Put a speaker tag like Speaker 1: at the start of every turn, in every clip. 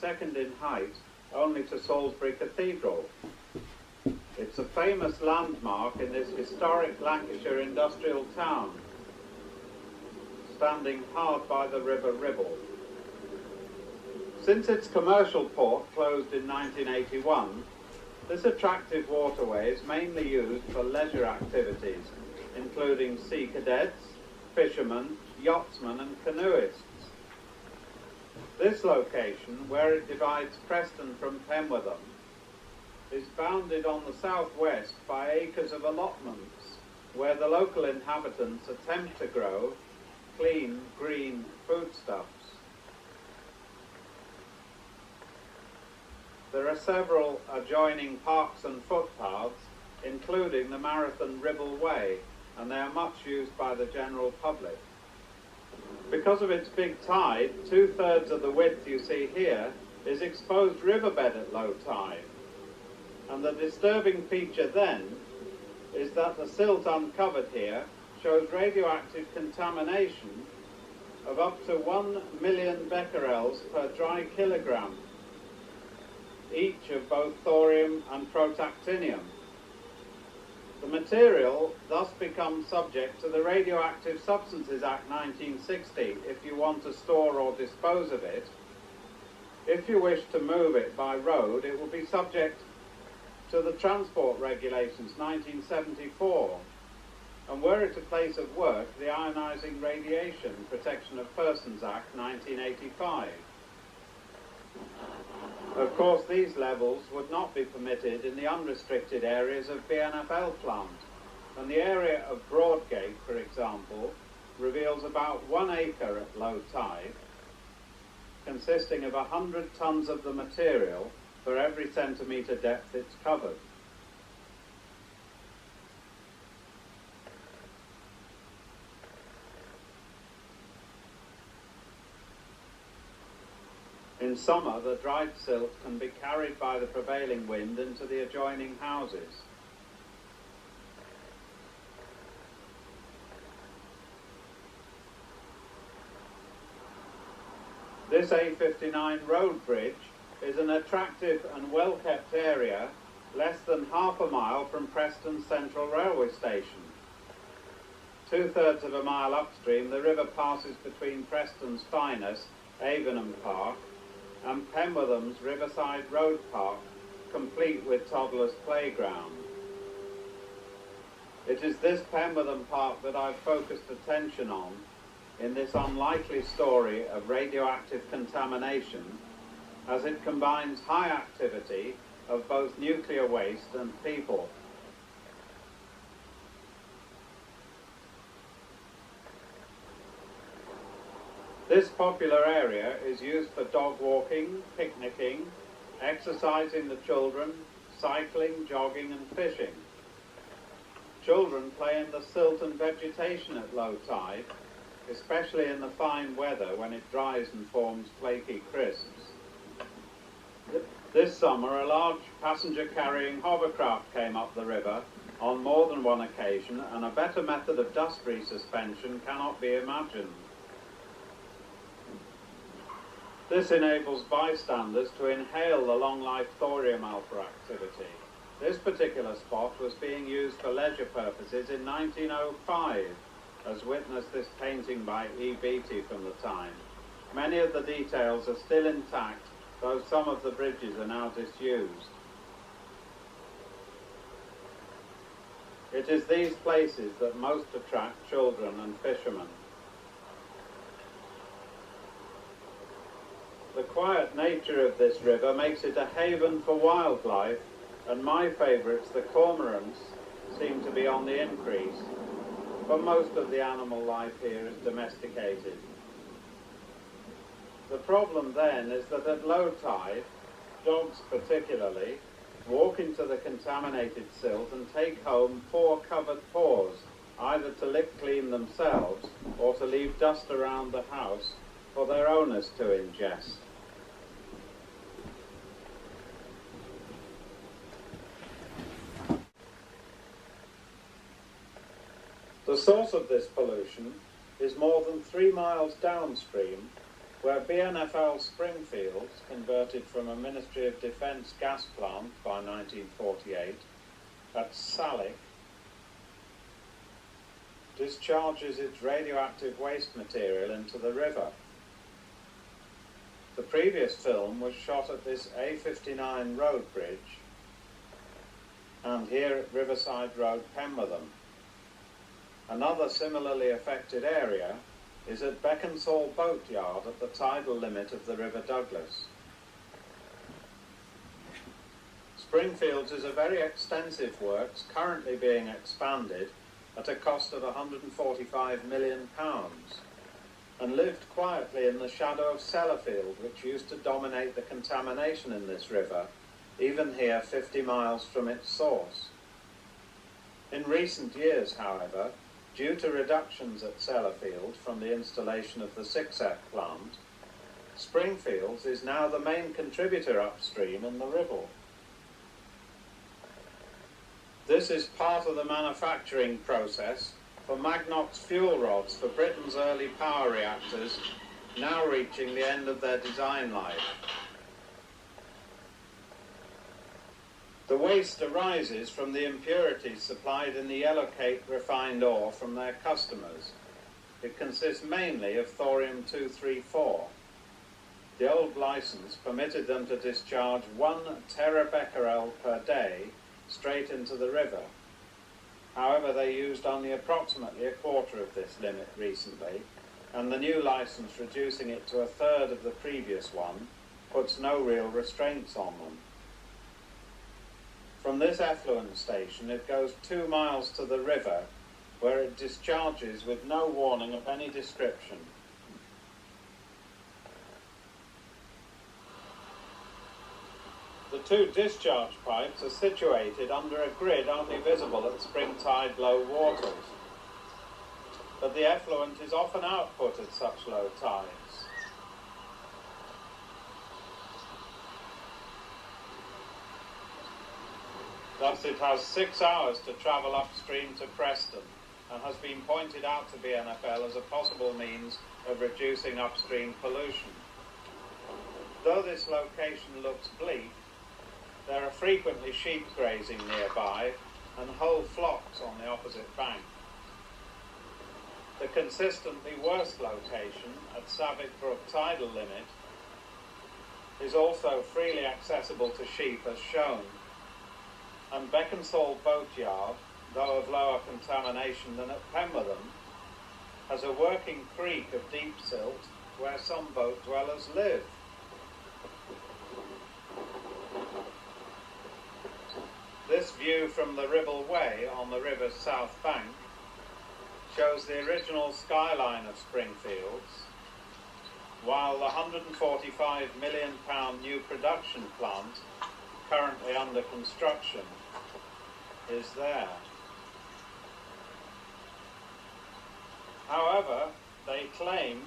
Speaker 1: second in height only to Salisbury Cathedral. It's a famous landmark in this historic Lancashire industrial town, standing hard by the River Ribble. Since its commercial port closed in 1981, this attractive waterway is mainly used for leisure activities, including sea cadets, fishermen, yachtsmen and canoeists. This location, where it divides Preston from Penwortham, is bounded on the southwest by acres of allotments where the local inhabitants attempt to grow clean, green foodstuffs. There are several adjoining parks and footpaths, including the Marathon Ribble Way, and they are much used by the general public. Because of its big tide, 2/3 of the width you see here is exposed riverbed at low tide. And the disturbing feature then is that the silt uncovered here shows radioactive contamination of up to 1 million becquerels per dry kilogram, each of both thorium and protactinium. The material thus becomes subject to the Radioactive Substances Act 1960 if you want to store or dispose of it. If you wish to move it by road, it will be subject to the Transport Regulations 1974, and were it a place of work, the Ionising Radiation Protection of Persons Act 1985. Of course, these levels would not be permitted in the unrestricted areas of BNFL plant, and the area of Broadgate, for example, reveals about 1 acre at low tide, consisting of 100 tons of the material for every centimetre depth it's covered. In summer, the dried silt can be carried by the prevailing wind into the adjoining houses. This A59 road bridge is an attractive and well-kept area less than half a mile from Preston Central Railway Station. 2/3 of a mile upstream, the river passes between Preston's finest, Avenham Park, and Penwortham's Riverside Road Park, complete with toddlers' playground. It is this Penwortham Park that I've focused attention on in this unlikely story of radioactive contamination, as it combines high activity of both nuclear waste and people. This popular area is used for dog walking, picnicking, exercising the children, cycling, jogging and fishing. Children play in the silt and vegetation at low tide, especially in the fine weather when it dries and forms flaky crisps. This summer, a large passenger-carrying hovercraft came up the river on more than one occasion, and a better method of dust resuspension cannot be imagined. This enables bystanders to inhale the long-life thorium alpha activity. This particular spot was being used for leisure purposes in 1905, as witness this painting by E. Beattie from the time. Many of the details are still intact, though some of the bridges are now disused. It is these places that most attract children and fishermen. The quiet nature of this river makes it a haven for wildlife, and my favourites, the cormorants, seem to be on the increase, but most of the animal life here is domesticated. The problem then is that at low tide, dogs particularly, walk into the contaminated silt and take home 4 covered paws, either to lick clean themselves or to leave dust around the house for their owners to ingest. The source of this pollution is more than 3 miles downstream, where BNFL Springfields, converted from a Ministry of Defence gas plant by 1948 at Salic, discharges its radioactive waste material into the river. The previous film was shot at this A59 road bridge and here at Riverside Road, Pemberton. Another similarly affected area is at Beaconsall Boatyard at the tidal limit of the River Douglas. Springfields is a very extensive works currently being expanded at a cost of £145 million and lived quietly in the shadow of Sellafield, which used to dominate the contamination in this river, even here 50 miles from its source. In recent years, however, due to reductions at Sellafield from the installation of the 6F plant, Springfields is now the main contributor upstream in the Ribble. This is part of the manufacturing process for Magnox fuel rods for Britain's early power reactors, now reaching the end of their design life. The waste arises from the impurities supplied in the yellowcake refined ore from their customers. It consists mainly of thorium-234. The old license permitted them to discharge 1 terabecquerel per day straight into the river. However, they used only approximately a quarter of this limit recently, and the new license, reducing it to a third of the previous one, puts no real restraints on them. From this effluent station, it goes 2 miles to the river, where it discharges with no warning of any description. The 2 discharge pipes are situated under a grid only visible at spring tide low waters, but the effluent is often output at such low tides. Thus it has 6 hours to travel upstream to Preston, and has been pointed out to BNFL as a possible means of reducing upstream pollution. Though this location looks bleak, there are frequently sheep grazing nearby and whole flocks on the opposite bank. The consistently worst location at Savick Brook tidal limit is also freely accessible to sheep as shown, and Beaconsall Boatyard, though of lower contamination than at Pemberton, has a working creek of deep silt where some boat dwellers live. This view from the Ribble Way on the river's south bank shows the original skyline of Springfields, while the £145 million new production plant currently under construction is there. However, they claim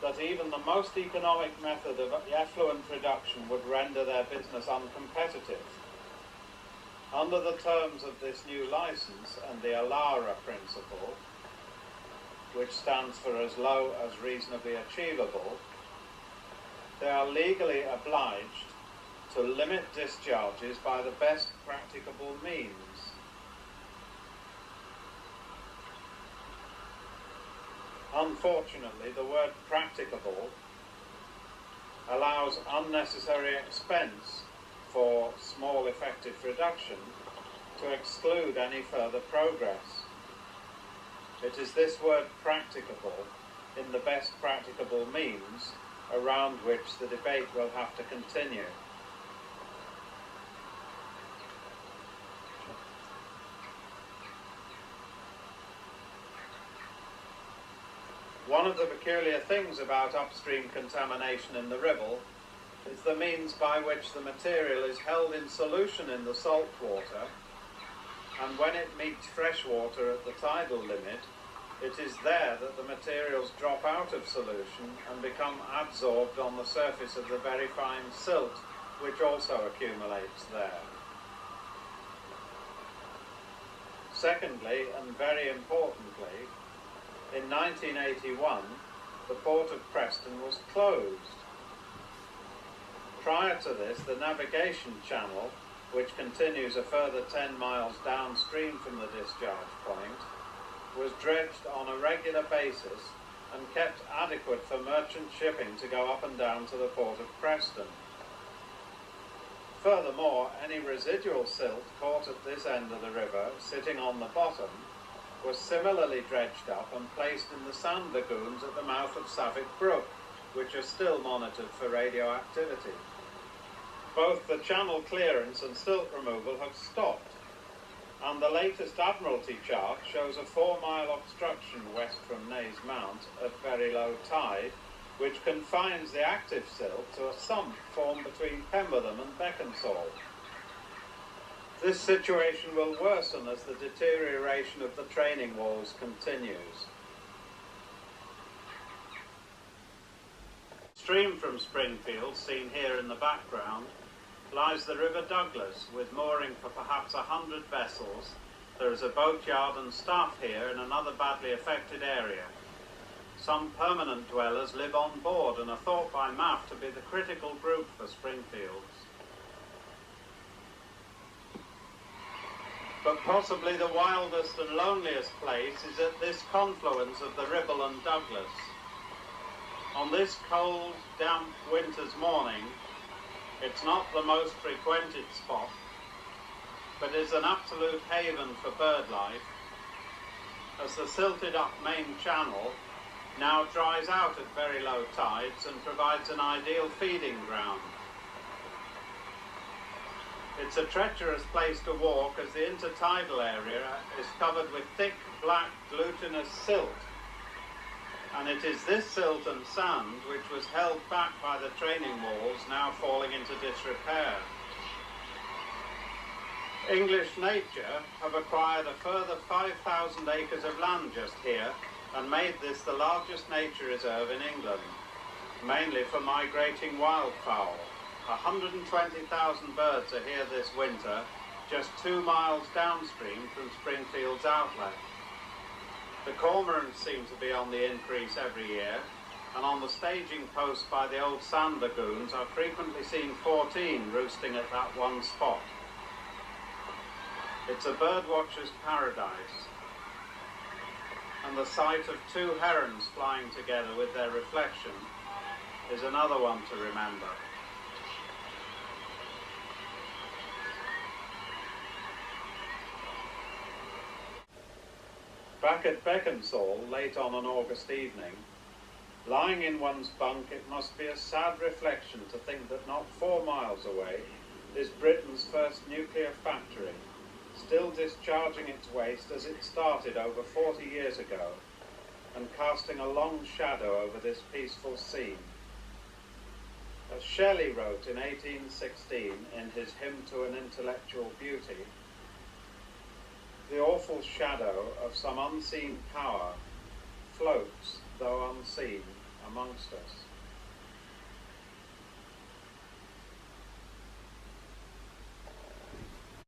Speaker 1: that even the most economic method of effluent reduction would render their business uncompetitive. Under the terms of this new license and the ALARA principle, which stands for as low as reasonably achievable, they are legally obliged to limit discharges by the best practicable means. Unfortunately, the word practicable allows unnecessary expense for small effective reduction to exclude any further progress. It is this word practicable in the best practicable means around which the debate will have to continue. One of the peculiar things about upstream contamination in the Ribble is the means by which the material is held in solution in the salt water, and when it meets fresh water at the tidal limit, it is there that the materials drop out of solution and become adsorbed on the surface of the very fine silt, which also accumulates there. Secondly, and very importantly, in 1981, the port of Preston was closed. Prior to this, the navigation channel, which continues a further 10 miles downstream from the discharge point, was dredged on a regular basis and kept adequate for merchant shipping to go up and down to the port of Preston. Furthermore, any residual silt caught at this end of the river, sitting on the bottom, was similarly dredged up and placed in the sand lagoons at the mouth of Saviour Brook, which are still monitored for radioactivity. Both the channel clearance and silt removal have stopped, and the latest Admiralty chart shows a 4-mile obstruction west from Naze Mount at very low tide, which confines the active silt to a sump formed between Pembertham and Beaconsall. This situation will worsen as the deterioration of the training walls continues. Stream from Springfield, seen here in the background, lies the River Douglas, with mooring for perhaps 100 vessels. There is a boatyard and staff here in another badly affected area. Some permanent dwellers live on board and are thought by MAF to be the critical group for Springfields. But possibly the wildest and loneliest place is at this confluence of the Ribble and Douglas. On this cold, damp winter's morning, it's not the most frequented spot, but is an absolute haven for bird life, as the silted up main channel now dries out at very low tides and provides an ideal feeding ground. It's a treacherous place to walk, as the intertidal area is covered with thick, black, glutinous silt, and it is this silt and sand which was held back by the training walls, now falling into disrepair. English nature have acquired a further 5,000 acres of land just here and made this the largest nature reserve in England, mainly for migrating wildfowl. 120,000 birds are here this winter, just 2 miles downstream from Springfield's outlet. The cormorants seem to be on the increase every year, and on the staging post by the old sand lagoons I've frequently seen 14 roosting at that one spot. It's a birdwatcher's paradise, and the sight of 2 herons flying together with their reflection is another one to remember. Back at Beaconsall, late on an August evening, lying in one's bunk, it must be a sad reflection to think that not 4 miles away is Britain's first nuclear factory, still discharging its waste as it started over 40 years ago, and casting a long shadow over this peaceful scene. As Shelley wrote in 1816 in his Hymn to an Intellectual Beauty, the awful shadow of some unseen power floats, though unseen, amongst us.